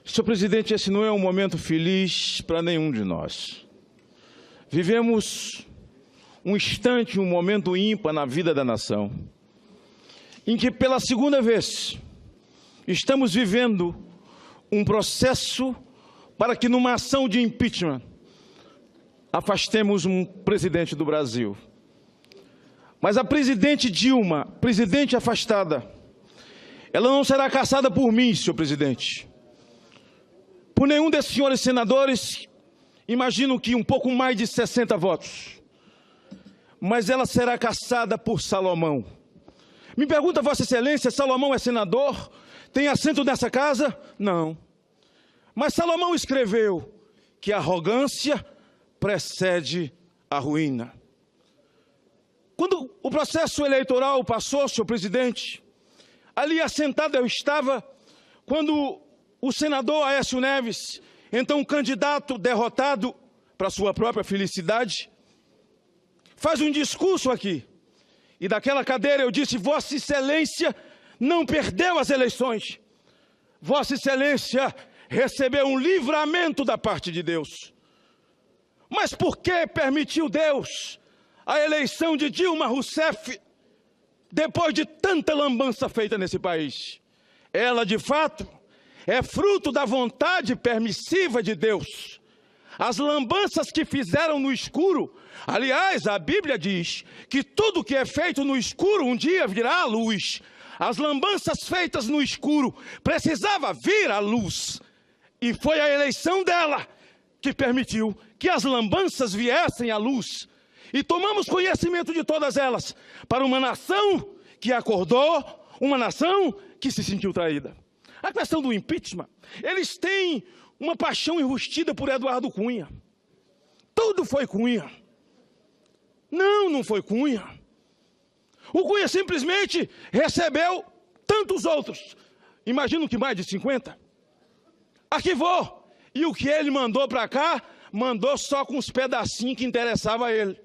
Senhor presidente, esse não é um momento feliz para nenhum de nós. Vivemos um instante, um momento ímpar na vida da nação, em que pela segunda vez estamos vivendo um processo para que numa ação de impeachment afastemos um presidente do Brasil. Mas a presidente Dilma, presidente afastada, ela não será caçada por mim, senhor presidente, por nenhum desses senhores senadores, imagino que um pouco mais de 60 votos, mas ela será caçada por Salomão. Me pergunta, Vossa Excelência, Salomão é senador? Tem assento nessa casa? Não. Mas Salomão escreveu que a arrogância precede a ruína. Quando o processo eleitoral passou, senhor presidente, ali assentado eu estava, quando o senador Aécio Neves, então candidato derrotado para sua própria felicidade, faz um discurso aqui. E daquela cadeira eu disse: Vossa Excelência não perdeu as eleições. Vossa Excelência recebeu um livramento da parte de Deus. Mas por que permitiu Deus a eleição de Dilma Rousseff depois de tanta lambança feita nesse país? Ela, de fato, é fruto da vontade permissiva de Deus. As lambanças que fizeram no escuro, aliás, a Bíblia diz que tudo que é feito no escuro um dia virá à luz. As lambanças feitas no escuro precisava vir à luz. E foi a eleição dela que permitiu que as lambanças viessem à luz. E tomamos conhecimento de todas elas para uma nação que acordou, uma nação que se sentiu traída. A questão do impeachment, eles têm uma paixão enrustida por Eduardo Cunha. Tudo foi Cunha. Não foi Cunha. O Cunha simplesmente recebeu tantos outros, imagino que mais de 50, arquivou. E o que ele mandou para cá, mandou só com os pedacinhos que interessava a ele.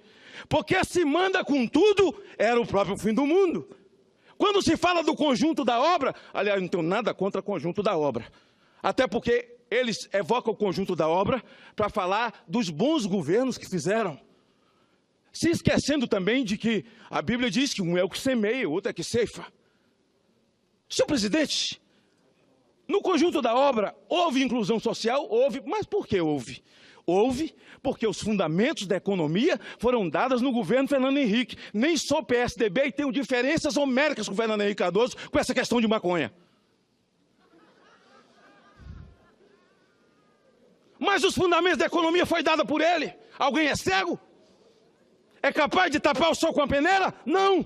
Porque se manda com tudo, era o próprio fim do mundo. Quando se fala do conjunto da obra, aliás, não tenho nada contra o conjunto da obra. Até porque eles evocam o conjunto da obra para falar dos bons governos que fizeram. Se esquecendo também de que a Bíblia diz que um é o que semeia, o outro é que ceifa. Senhor presidente, no conjunto da obra houve inclusão social? Houve. Mas por que houve? Houve porque os fundamentos da economia foram dados no governo Fernando Henrique. Nem só o PSDB e tem diferenças homéricas com o Fernando Henrique Cardoso com essa questão de maconha. Mas os fundamentos da economia foi dado por ele. Alguém é cego? É capaz de tapar o sol com a peneira? Não.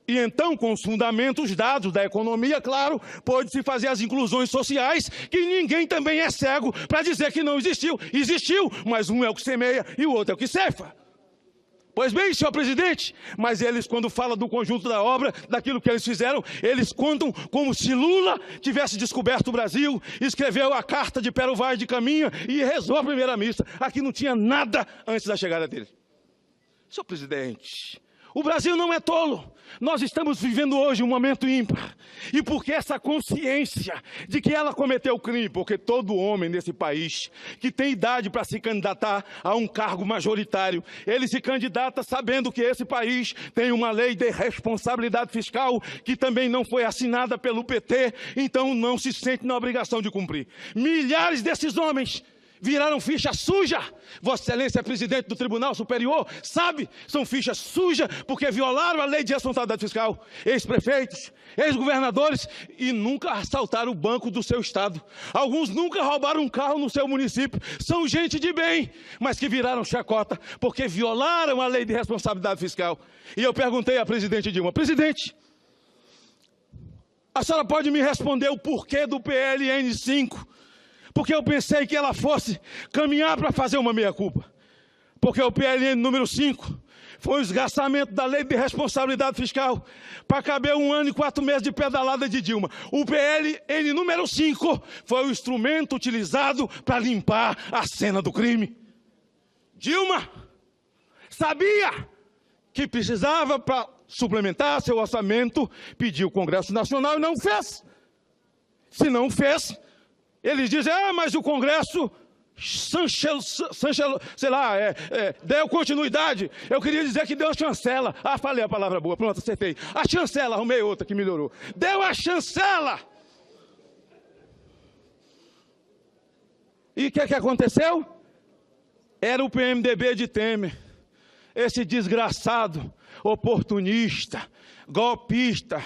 E então, com os fundamentos dados da economia, claro, pôde-se fazer as inclusões sociais, que ninguém também é cego para dizer que não existiu. Existiu, mas um é o que semeia e o outro é o que ceifa. Pois bem, senhor presidente, mas eles, quando falam do conjunto da obra, daquilo que eles fizeram, eles contam como se Lula tivesse descoberto o Brasil, escreveu a carta de Pero Vaz de Caminha e rezou a primeira missa. Aqui não tinha nada antes da chegada dele. Senhor presidente, o Brasil não é tolo. Nós estamos vivendo hoje um momento ímpar. E porque essa consciência de que ela cometeu crime, porque todo homem nesse país que tem idade para se candidatar a um cargo majoritário, ele se candidata sabendo que esse país tem uma lei de responsabilidade fiscal que também não foi assinada pelo PT, então não se sente na obrigação de cumprir. Milhares desses homens viraram ficha suja. Vossa Excelência é presidente do Tribunal Superior, sabe? São fichas sujas porque violaram a lei de responsabilidade fiscal. Ex-prefeitos, ex-governadores e nunca assaltaram o banco do seu estado. Alguns nunca roubaram um carro no seu município. São gente de bem, mas que viraram chacota porque violaram a lei de responsabilidade fiscal. E eu perguntei à presidente Dilma: presidente, a senhora pode me responder o porquê do PLN 5? Porque eu pensei que ela fosse caminhar para fazer uma meia-culpa. Porque o PLN número 5 foi o esgarçamento da lei de responsabilidade fiscal para caber 1 ano e 4 meses de pedalada de Dilma. O PLN número 5 foi o instrumento utilizado para limpar a cena do crime. Dilma sabia que precisava, para suplementar seu orçamento, pedir o Congresso Nacional e não fez. Se não fez, Eles dizem, mas o Congresso sei lá, deu continuidade. Eu queria dizer que deu a chancela. Falei a palavra boa, pronto, acertei. A chancela, arrumei outra que melhorou. Deu a chancela. E o que aconteceu? Era o PMDB de Temer. Esse desgraçado, oportunista, golpista.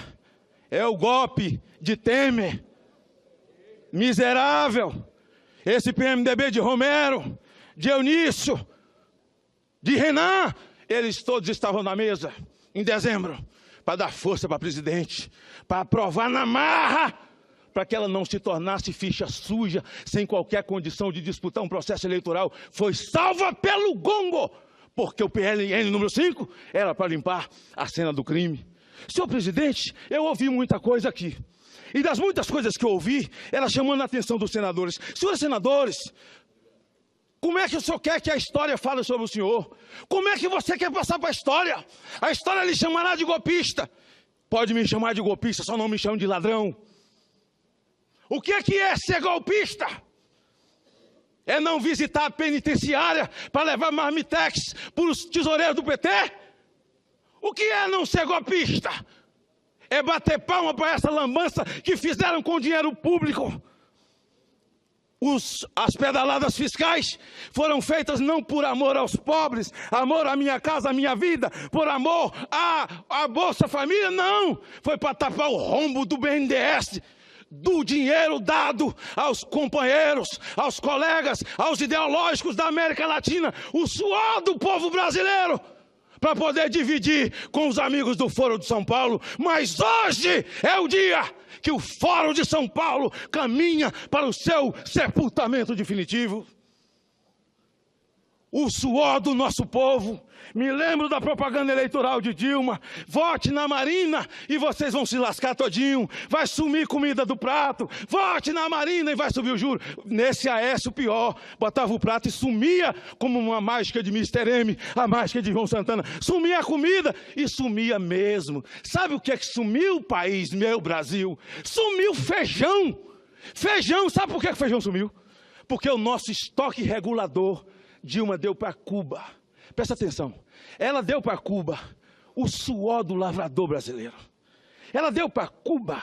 É o golpe de Temer. Miserável. Esse PMDB de Romero, de Eunício, de Renan, eles todos estavam na mesa em dezembro para dar força para a presidente, para aprovar na marra, para que ela não se tornasse ficha suja, sem qualquer condição de disputar um processo eleitoral. Foi salva pelo gongo, porque o PLN número 5 era para limpar a cena do crime. Senhor presidente, eu ouvi muita coisa aqui. E das muitas coisas que eu ouvi, ela chamando a atenção dos senadores. Senhores senadores, como é que o senhor quer que a história fale sobre o senhor? Como é que você quer passar para a história? A história lhe chamará de golpista. Pode me chamar de golpista, só não me chame de ladrão. O que é ser golpista? É não visitar a penitenciária para levar marmitex para os tesoureiros do PT? O que é não ser golpista? É bater palma para essa lambança que fizeram com dinheiro público. As pedaladas fiscais foram feitas não por amor aos pobres, amor à minha casa, à minha vida, por amor à Bolsa Família, não. Foi para tapar o rombo do BNDES, do dinheiro dado aos companheiros, aos colegas, aos ideológicos da América Latina, o suor do povo brasileiro, para poder dividir com os amigos do Foro de São Paulo. Mas hoje é o dia que o Foro de São Paulo caminha para o seu sepultamento definitivo. O suor do nosso povo. Me lembro da propaganda eleitoral de Dilma. Vote na Marina e vocês vão se lascar todinho. Vai sumir comida do prato. Vote na Marina e vai subir o juro. Nesse Aécio pior. Botava o prato e sumia como uma mágica de Mr. M, a mágica de João Santana. Sumia a comida e sumia mesmo. Sabe o que é que sumiu o país, meu Brasil? Sumiu feijão. Feijão, sabe por que o feijão sumiu? Porque o nosso estoque regulador, Dilma deu para Cuba. Presta atenção, ela deu para Cuba o suor do lavrador brasileiro. Ela deu para Cuba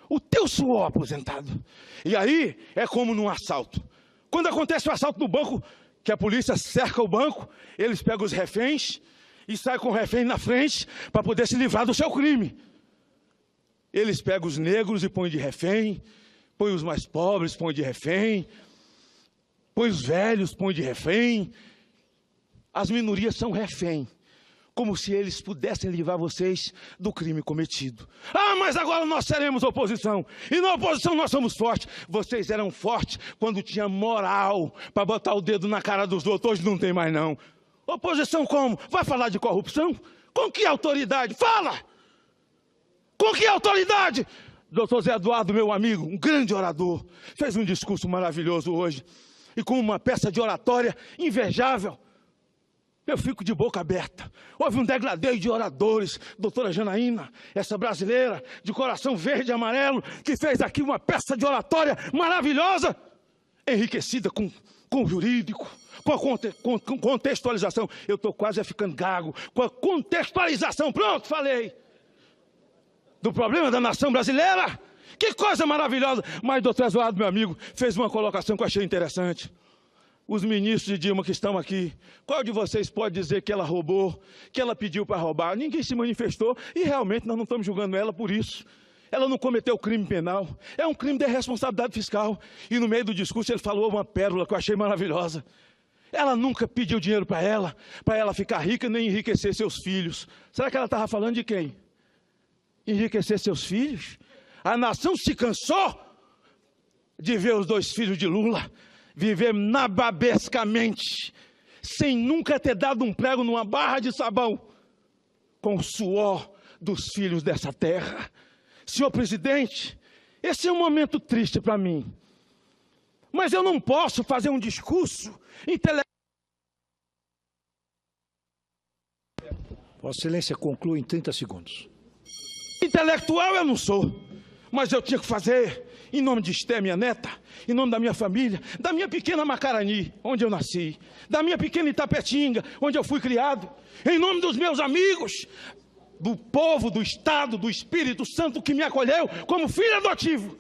o teu suor, aposentado. E aí é como num assalto. Quando acontece o assalto no banco, que a polícia cerca o banco, eles pegam os reféns e saem com o refém na frente para poder se livrar do seu crime. Eles pegam os negros e põem de refém, põem os mais pobres, põem de refém, põem os velhos, põem de refém. As minorias são refém, como se eles pudessem livrar vocês do crime cometido. Mas agora nós seremos oposição, e na oposição nós somos fortes. Vocês eram fortes quando tinha moral para botar o dedo na cara dos outros, hoje não tem mais não. Oposição como? Vai falar de corrupção? Com que autoridade? Fala! Com que autoridade? Doutor Zé Eduardo, meu amigo, um grande orador, fez um discurso maravilhoso hoje, e com uma peça de oratória invejável. Eu fico de boca aberta. Houve um degladeio de oradores. Doutora Janaína, essa brasileira de coração verde e amarelo, que fez aqui uma peça de oratória maravilhosa, enriquecida com o jurídico, com a contextualização. Eu estou quase ficando gago. Com a contextualização, pronto, falei. Do problema da nação brasileira. Que coisa maravilhosa. Mas doutor Eduardo, meu amigo, fez uma colocação que eu achei interessante. Os ministros de Dilma que estão aqui, qual de vocês pode dizer que ela roubou, que ela pediu para roubar? Ninguém se manifestou e realmente nós não estamos julgando ela por isso. Ela não cometeu crime penal, é um crime de responsabilidade fiscal. E no meio do discurso ele falou uma pérola que eu achei maravilhosa. Ela nunca pediu dinheiro para ela ficar rica nem enriquecer seus filhos. Será que ela estava falando de quem? Enriquecer seus filhos? A nação se cansou de ver os dois filhos de Lula viver nababescamente, sem nunca ter dado um prego numa barra de sabão, com o suor dos filhos dessa terra. Senhor presidente, esse é um momento triste para mim, mas eu não posso fazer um discurso intelectual. Vossa Excelência conclui em 30 segundos. Intelectual eu não sou, mas eu tinha que fazer em nome de Esté, minha neta, em nome da minha família, da minha pequena Macarani, onde eu nasci, da minha pequena Itapetinga, onde eu fui criado, em nome dos meus amigos, do povo, do Estado, do Espírito Santo que me acolheu como filho adotivo.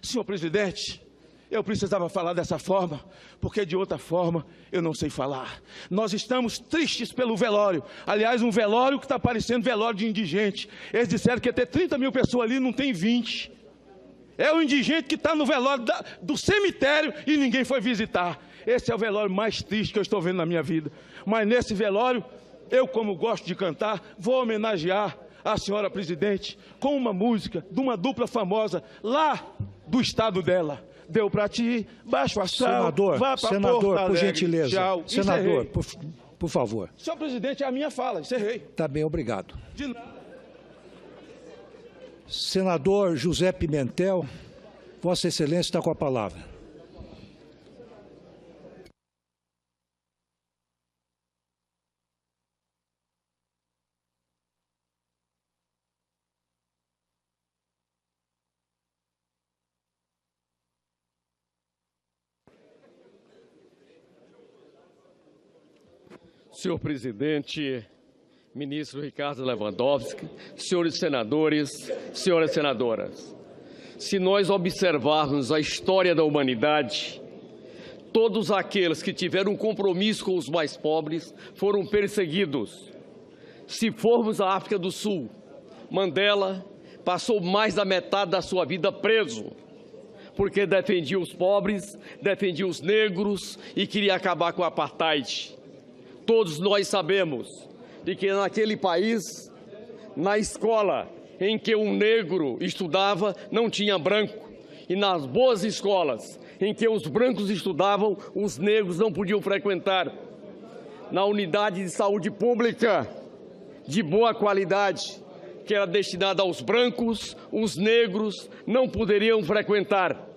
Senhor presidente, eu precisava falar dessa forma, porque de outra forma eu não sei falar. Nós estamos tristes pelo velório. Aliás, um velório que está parecendo velório de indigente. Eles disseram que ia ter 30 mil pessoas ali, não tem 20. É o indigente que está no velório do cemitério e ninguém foi visitar. Esse é o velório mais triste que eu estou vendo na minha vida. Mas nesse velório, eu, como gosto de cantar, vou homenagear a senhora presidente com uma música de uma dupla famosa lá do estado dela. Deu para ti, baixo astral, senador, vá para senador, Porto Alegre. por gentileza. Tchau. Senador, por favor. Senhor presidente, é a minha fala, encerrei. Tá bem, obrigado. De nada. Senador José Pimentel, Vossa Excelência está com a palavra. Senhor presidente, ministro Ricardo Lewandowski, senhores senadores, senhoras senadoras, se nós observarmos a história da humanidade, todos aqueles que tiveram um compromisso com os mais pobres foram perseguidos. Se formos à África do Sul, Mandela passou mais da metade da sua vida preso, porque defendia os pobres, defendia os negros e queria acabar com o apartheid. Todos nós sabemos de que naquele país, na escola em que um negro estudava, não tinha branco. E nas boas escolas em que os brancos estudavam, os negros não podiam frequentar. Na unidade de saúde pública de boa qualidade, que era destinada aos brancos, os negros não poderiam frequentar.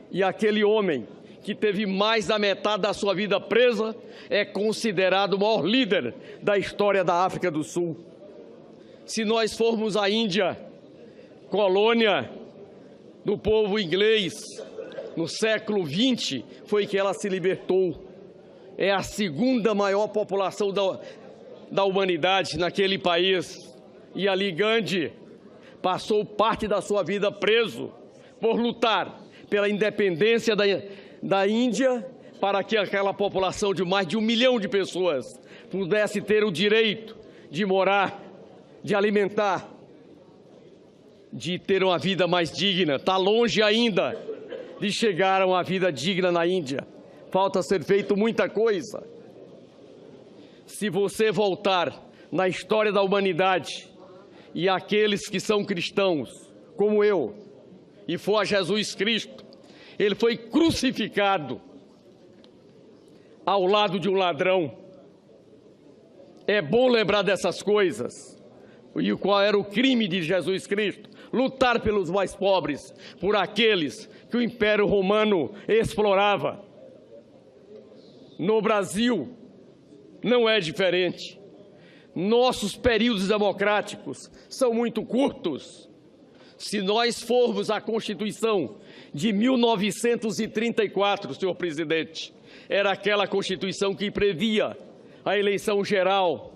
E aquele homem que teve mais da metade da sua vida presa, é considerado o maior líder da história da África do Sul. Se nós formos à Índia, colônia do povo inglês, no século XX, foi que ela se libertou. É a segunda maior população da humanidade naquele país. E ali Gandhi passou parte da sua vida preso por lutar pela independência da Índia, para que aquela população de mais de 1 milhão de pessoas pudesse ter o direito de morar, de alimentar, de ter uma vida mais digna. Está longe ainda de chegar a uma vida digna na Índia. Falta ser feito muita coisa. Se você voltar na história da humanidade e aqueles que são cristãos, como eu, e for a Jesus Cristo, ele foi crucificado ao lado de um ladrão. É bom lembrar dessas coisas. E qual era o crime de Jesus Cristo? Lutar pelos mais pobres, por aqueles que o Império Romano explorava. No Brasil, não é diferente. Nossos períodos democráticos são muito curtos. Se nós formos à Constituição de 1934, senhor presidente, era aquela Constituição que previa a eleição geral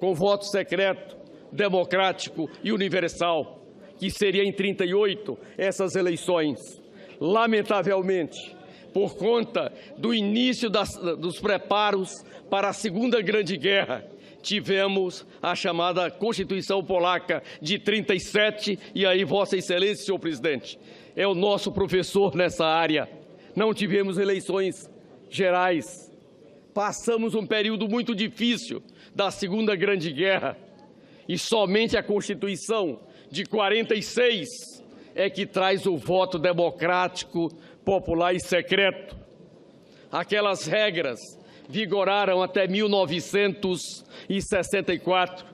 com voto secreto, democrático e universal, que seria em 38 essas eleições. Lamentavelmente, por conta do início dos preparos para a Segunda Grande Guerra, tivemos a chamada Constituição Polaca de 37, e aí, Vossa Excelência, senhor presidente, é o nosso professor nessa área. Não tivemos eleições gerais. Passamos um período muito difícil da Segunda Grande Guerra, e somente a Constituição de 46 é que traz o voto democrático, popular e secreto. Aquelas regras vigoraram até 1964.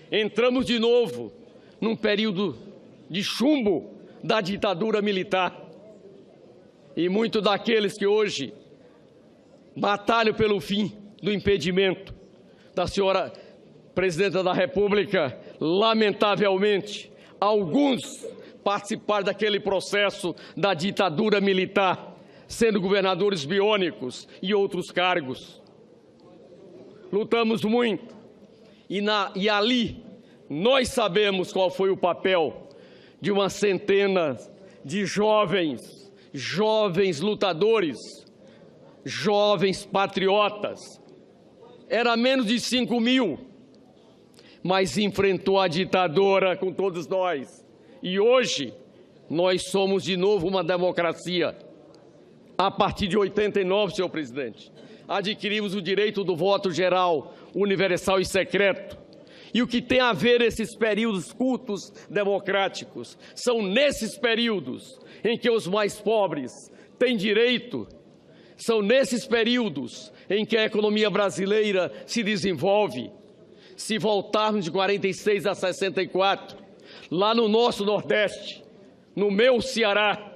Entramos de novo num período de chumbo da ditadura militar. E muitos daqueles que hoje batalham pelo fim do impedimento da senhora Presidenta da República, lamentavelmente, alguns participar daquele processo da ditadura militar, sendo governadores biônicos e outros cargos. Lutamos muito e ali nós sabemos qual foi o papel de uma centena de jovens lutadores, jovens patriotas. Era menos de 5.000, mas enfrentou a ditadura com todos nós. E hoje nós somos de novo uma democracia. A partir de 89, senhor presidente, adquirimos o direito do voto geral, universal e secreto. E o que tem a ver esses períodos curtos democráticos? São nesses períodos em que os mais pobres têm direito, são nesses períodos em que a economia brasileira se desenvolve. Se voltarmos de 46 a 64, lá no nosso Nordeste, no meu Ceará,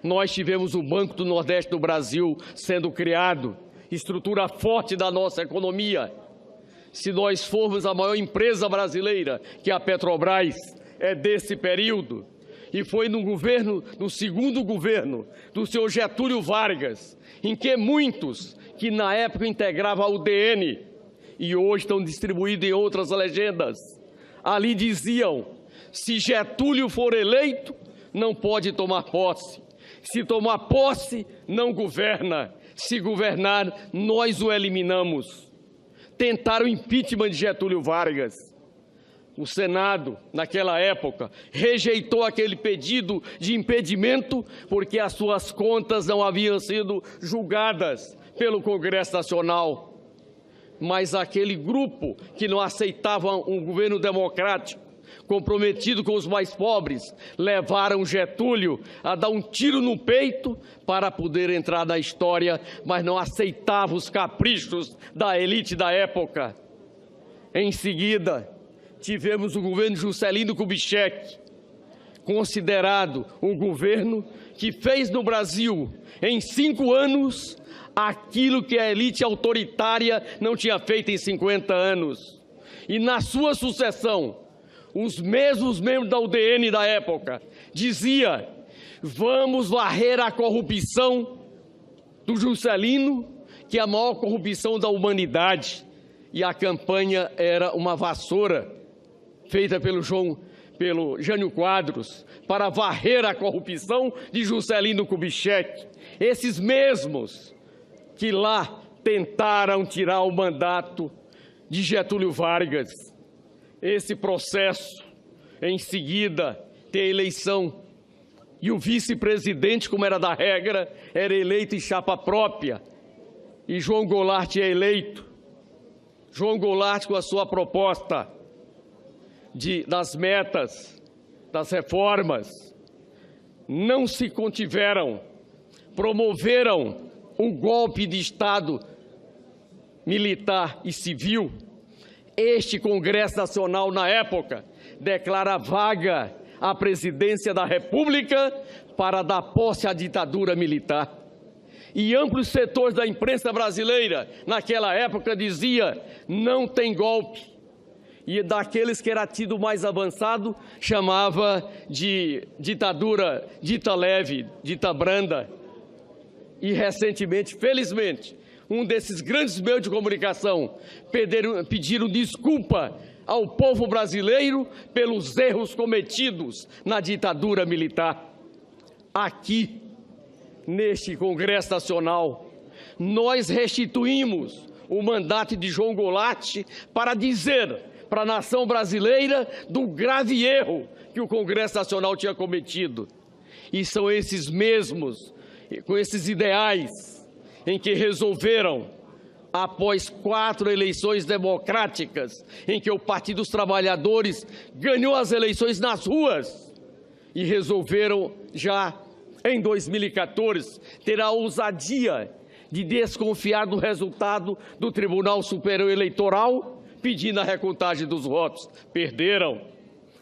nós tivemos o Banco do Nordeste do Brasil sendo criado, estrutura forte da nossa economia. Se nós formos a maior empresa brasileira, que é a Petrobras, é desse período. E foi no segundo governo do senhor Getúlio Vargas, em que muitos que na época integravam a UDN e hoje estão distribuídos em outras legendas, ali diziam: se Getúlio for eleito, não pode tomar posse. Se tomar posse, não governa. Se governar, nós o eliminamos. Tentaram o impeachment de Getúlio Vargas. O Senado, naquela época, rejeitou aquele pedido de impedimento porque as suas contas não haviam sido julgadas pelo Congresso Nacional. Mas aquele grupo que não aceitava um governo democrático, comprometido com os mais pobres, levaram Getúlio a dar um tiro no peito para poder entrar na história, mas não aceitava os caprichos da elite da época. Em seguida, tivemos o governo Juscelino Kubitschek, considerado um governo que fez no Brasil, em 5 anos, aquilo que a elite autoritária não tinha feito em 50 anos. E na sua sucessão, os mesmos membros da UDN da época diziam: vamos varrer a corrupção do Juscelino, que é a maior corrupção da humanidade. E a campanha era uma vassoura feita pelo Jânio Quadros para varrer a corrupção de Juscelino Kubitschek. Esses mesmos que lá tentaram tirar o mandato de Getúlio Vargas. Esse processo, em seguida, tem a eleição. E o vice-presidente, como era da regra, era eleito em chapa própria. E João Goulart é eleito. João Goulart, com a sua proposta das metas, das reformas, não se contiveram, promoveram o golpe de Estado militar e civil. Este Congresso Nacional, na época, declara vaga a presidência da República para dar posse à ditadura militar. E amplos setores da imprensa brasileira, naquela época, dizia: não tem golpe. E daqueles que era tido mais avançado, chamava de ditadura dita leve, dita branda. E recentemente, felizmente, um desses grandes meios de comunicação pediram desculpa ao povo brasileiro pelos erros cometidos na ditadura militar. Aqui, neste Congresso Nacional, nós restituímos o mandato de João Goulart para dizer para a nação brasileira do grave erro que o Congresso Nacional tinha cometido. E são esses mesmos, com esses ideais, em que resolveram, após 4 eleições democráticas, em que o Partido dos Trabalhadores ganhou as eleições nas ruas, e resolveram já em 2014 ter a ousadia de desconfiar do resultado do Tribunal Superior Eleitoral, pedindo a recontagem dos votos. Perderam.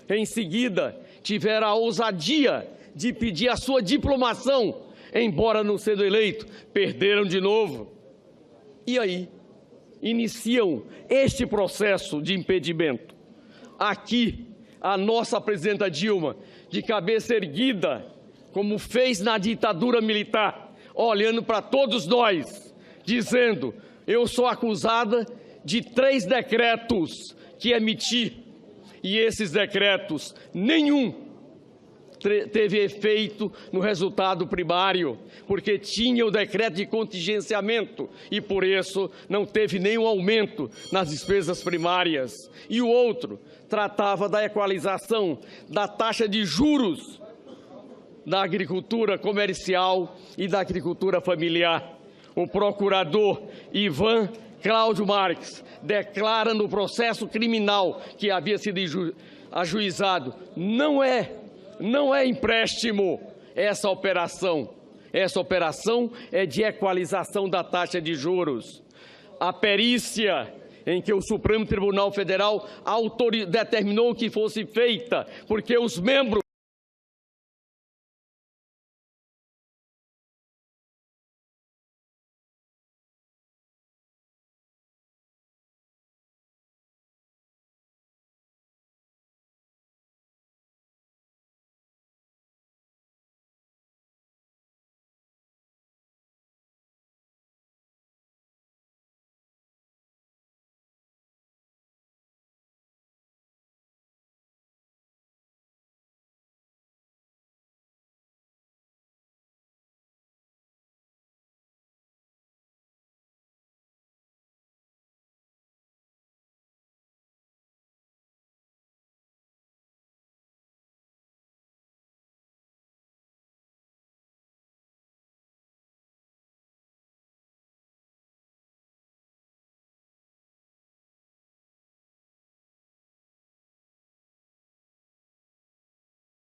Em seguida, tiveram a ousadia de pedir a sua diplomação, embora não sendo eleito. Perderam de novo. E aí, iniciam este processo de impedimento. Aqui, a nossa presidenta Dilma de cabeça erguida, como fez na ditadura militar, olhando para todos nós, dizendo: eu sou acusada de 3 decretos que emiti, e esses decretos, nenhum teve efeito no resultado primário, porque tinha o decreto de contingenciamento e, por isso, não teve nenhum aumento nas despesas primárias. E o outro tratava da equalização da taxa de juros da agricultura comercial e da agricultura familiar. O procurador Ivan Cláudio Marques declara no processo criminal que havia sido ajuizado: não é empréstimo essa operação. Essa operação é de equalização da taxa de juros. A perícia em que o Supremo Tribunal Federal determinou que fosse feita, porque os membros